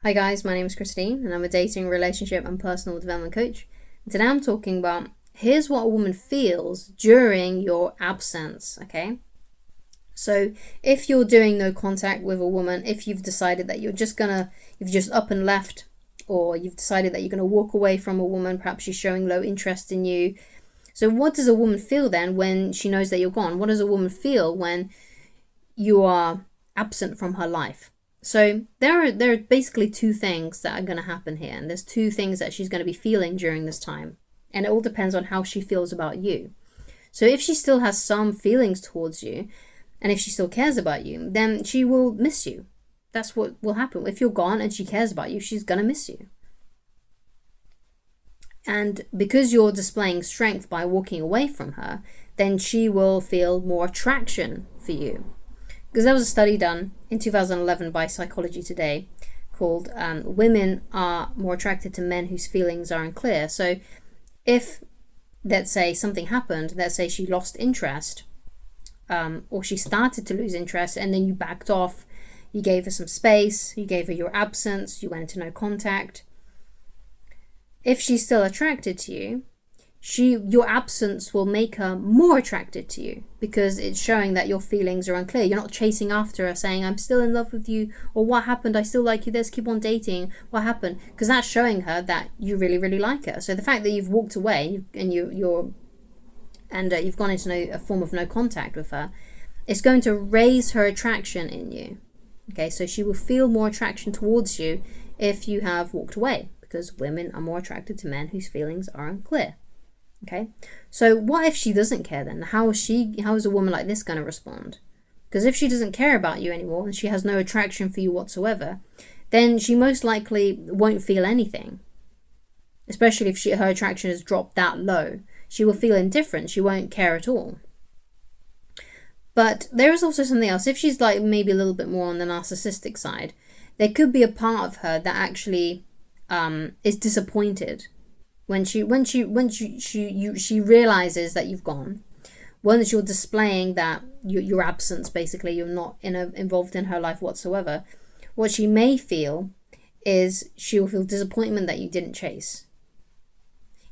Hi guys, my name is Christine and I'm a dating, relationship and personal development coach. And today I'm talking about here's what a woman feels during your absence, okay? So if you're doing no contact with a woman, if you've decided that you've just up and left, or you've decided that you're gonna walk away from a woman, perhaps she's showing low interest in you. So what does a woman feel then when she knows that you're gone? What does a woman feel when you are absent from her life? So there are basically two things that are going to happen here, and there's two things that she's going to be feeling during this time, and it all depends on how she feels about you. So if she still has some feelings towards you, and if she still cares about you, then she will miss you. That's what will happen. If you're gone and she cares about you, she's going to miss you. And because you're displaying strength by walking away from her, then she will feel more attraction for you. Because there was a study done in 2011 by Psychology Today called Women Are More Attracted to Men Whose Feelings Are Unclear. So if, let's say, something happened, let's say she lost interest, or she started to lose interest, and then you backed off, you gave her some space, you gave her your absence, you went into no contact. If she's still attracted to you, your absence will make her more attracted to you, because it's showing that your feelings are unclear. You're not chasing after her saying, I'm still in love with you, or what happened, I still like you, let's keep on dating, what happened? Because that's showing her that you really, really like her. So the fact that you've walked away and you've gone into a form of no contact with her, it's going to raise her attraction in you. Okay, so she will feel more attraction towards you if you have walked away, because women are more attracted to men whose feelings are unclear. Okay, so what if she doesn't care then? How is a woman like this going to respond? Because if she doesn't care about you anymore and she has no attraction for you whatsoever, then she most likely won't feel anything. Especially if her attraction has dropped that low. She will feel indifferent. She won't care at all. But there is also something else. If she's like maybe a little bit more on the narcissistic side, there could be a part of her that actually is disappointed when she realizes that you've gone. Once you're displaying that your absence, basically you're not involved in her life whatsoever, what she may feel is she will feel disappointment that you didn't chase.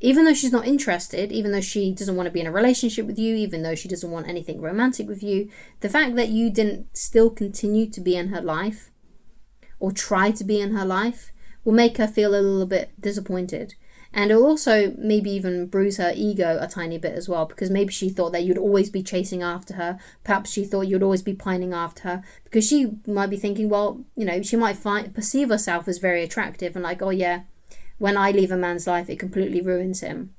Even though she's not interested, even though she doesn't want to be in a relationship with you, even though she doesn't want anything romantic with you, the fact that you didn't still continue to be in her life or try to be in her life will make her feel a little bit disappointed. And it'll also maybe even bruise her ego a tiny bit as well, because maybe she thought that you'd always be chasing after her. Perhaps she thought you'd always be pining after her, because she might be thinking, well, she might perceive herself as very attractive and like, oh yeah, when I leave a man's life, it completely ruins him.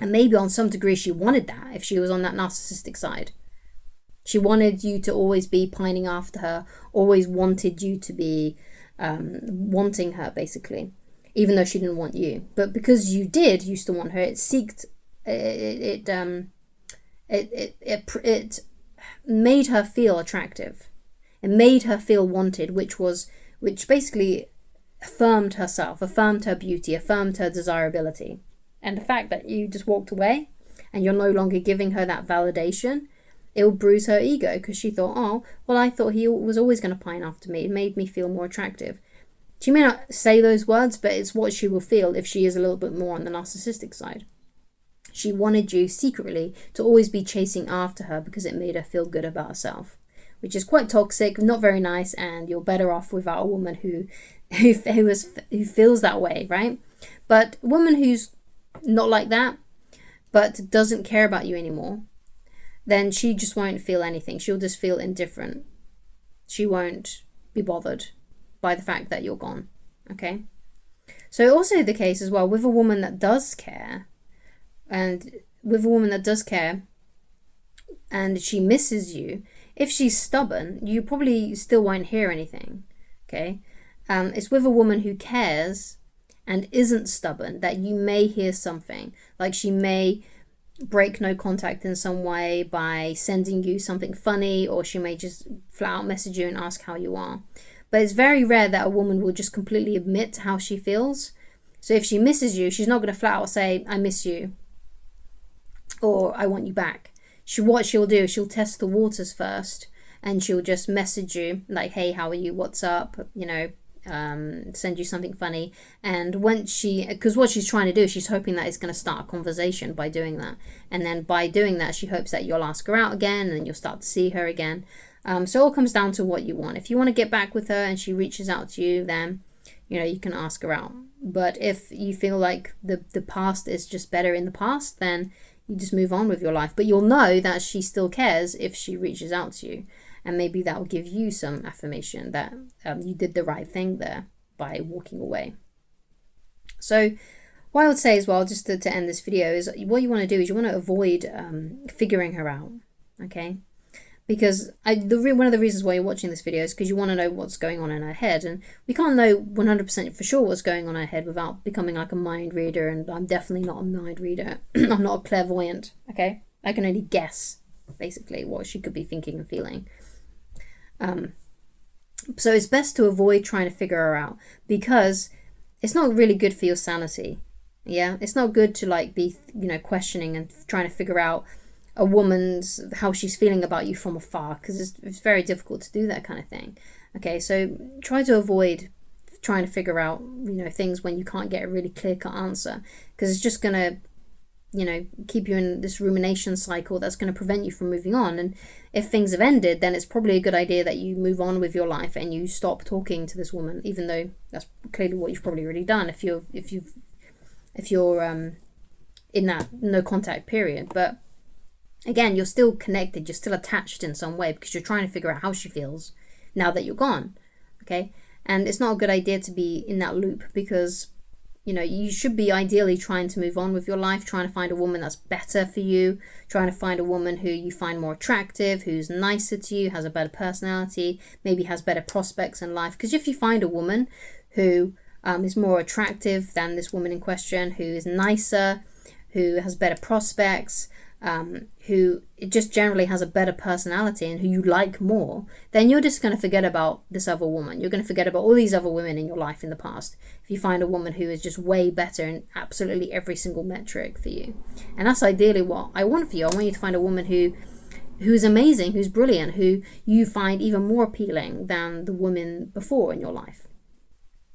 And maybe on some degree she wanted that if she was on that narcissistic side. She wanted you to always be pining after her, always wanted you to be wanting her, basically, even though she didn't want you. But because you still want her, it made her feel attractive. It made her feel wanted, which basically affirmed herself, affirmed her beauty, affirmed her desirability. And the fact that you just walked away and you're no longer giving her that validation, it will bruise her ego, because she thought, oh, well, I thought he was always going to pine after me. It made me feel more attractive. She may not say those words, but it's what she will feel if she is a little bit more on the narcissistic side. She wanted you secretly to always be chasing after her because it made her feel good about herself, which is quite toxic, not very nice, and you're better off without a woman who feels that way, right? But a woman who's not like that, but doesn't care about you anymore, then she just won't feel anything. She'll just feel indifferent. She won't be bothered by the fact that you're gone. Okay? So also the case as well with a woman that does care, and she misses you, if she's stubborn, you probably still won't hear anything. Okay? It's with a woman who cares and isn't stubborn that you may hear something. Like she may break no contact in some way by sending you something funny, or she may just flat out message you and ask how you are. But it's very rare that a woman will just completely admit how she feels. So if she misses you, she's not going to flat out say, I miss you, or I want you back. What she'll do is she'll test the waters first, and she'll just message you like, hey, how are you, what's up, send you something funny. And when because what she's trying to do is she's hoping that it's going to start a conversation by doing that. And then by doing that, she hopes that you'll ask her out again and you'll start to see her again. So it all comes down to what you want. If you want to get back with her and she reaches out to you, then, you can ask her out. But if you feel like the past is just better in the past, then you just move on with your life. But you'll know that she still cares if she reaches out to you. And maybe that will give you some affirmation that you did the right thing there by walking away. So what I would say as well, just to end this video, is what you want to do is you want to avoid figuring her out, okay? Because one of the reasons why you're watching this video is because you want to know what's going on in her head. And we can't know 100% for sure what's going on in her head without becoming like a mind reader. And I'm definitely not a mind reader. I'm not a clairvoyant, okay? I can only guess, basically, what she could be thinking and feeling. So it's best to avoid trying to figure her out, because it's not really good for your sanity. Yeah, it's not good to like be questioning and trying to figure out a woman's how she's feeling about you from afar, because it's very difficult to do that kind of thing. Okay, so try to avoid trying to figure out things when you can't get a really clear-cut answer, because it's just gonna keep you in this rumination cycle that's going to prevent you from moving on. And if things have ended, then it's probably a good idea that you move on with your life and you stop talking to this woman, even though that's clearly what you've probably already done if you're in that no contact period. But again, you're still connected, you're still attached in some way, because you're trying to figure out how she feels now that you're gone. Okay, and it's not a good idea to be in that loop, because you should be ideally trying to move on with your life, trying to find a woman that's better for you, trying to find a woman who you find more attractive, who's nicer to you, has a better personality, maybe has better prospects in life. Because if you find a woman who is more attractive than this woman in question, who is nicer, who has better prospects, who just generally has a better personality and who you like more, then you're just going to forget about this other woman. You're going to forget about all these other women in your life in the past if you find a woman who is just way better in absolutely every single metric for you. And that's ideally what I want for you. I want you to find a woman who's amazing, who's brilliant, who you find even more appealing than the woman before in your life.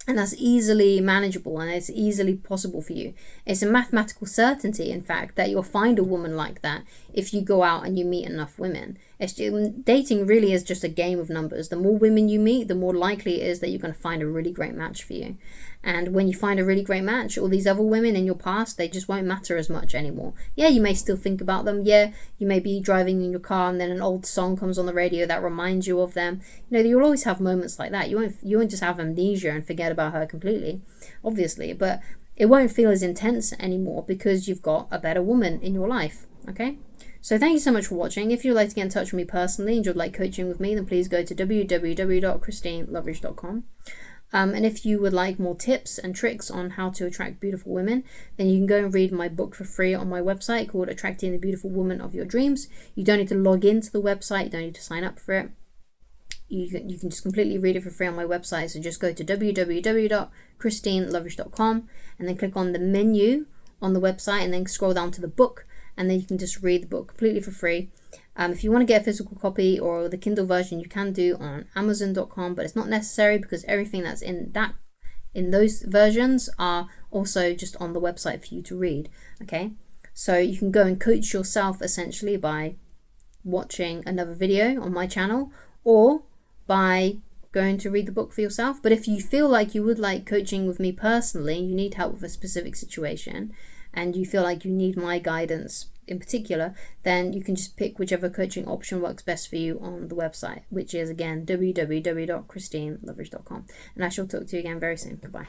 And that's easily manageable, and it's easily possible for you. It's a mathematical certainty, in fact, that you'll find a woman like that if you go out and you meet enough women. Dating really is just a game of numbers. The more women you meet, the more likely it is that you're going to find a really great match for you. And when you find a really great match, all these other women in your past, they just won't matter as much anymore. Yeah, you may still think about them. Yeah, you may be driving in your car and then an old song comes on the radio that reminds you of them. You'll always have moments like that. You won't just have amnesia and forget about her completely, obviously, but it won't feel as intense anymore because you've got a better woman in your life. Okay, so thank you so much for watching. If you'd like to get in touch with me personally and you'd like coaching with me, then please go to www.christineloveridge.com. And if you would like more tips and tricks on how to attract beautiful women, then you can go and read my book for free on my website called Attracting the Beautiful Woman of Your Dreams. You don't need to log into the website, you don't need to sign up for it. You can just completely read it for free on my website. So just go to www.christineloveridge.com and then click on the menu on the website and then scroll down to the book, and then you can just read the book completely for free. If you want to get a physical copy or the Kindle version, you can do on Amazon.com, but it's not necessary because everything that's in those versions are also just on the website for you to read. Okay, so you can go and coach yourself essentially by watching another video on my channel or by going to read the book for yourself. But if you feel like you would like coaching with me personally, you need help with a specific situation, and you feel like you need my guidance in particular, then you can just pick whichever coaching option works best for you on the website, which is again www.christineloveridge.com. And I shall talk to you again very soon. Goodbye.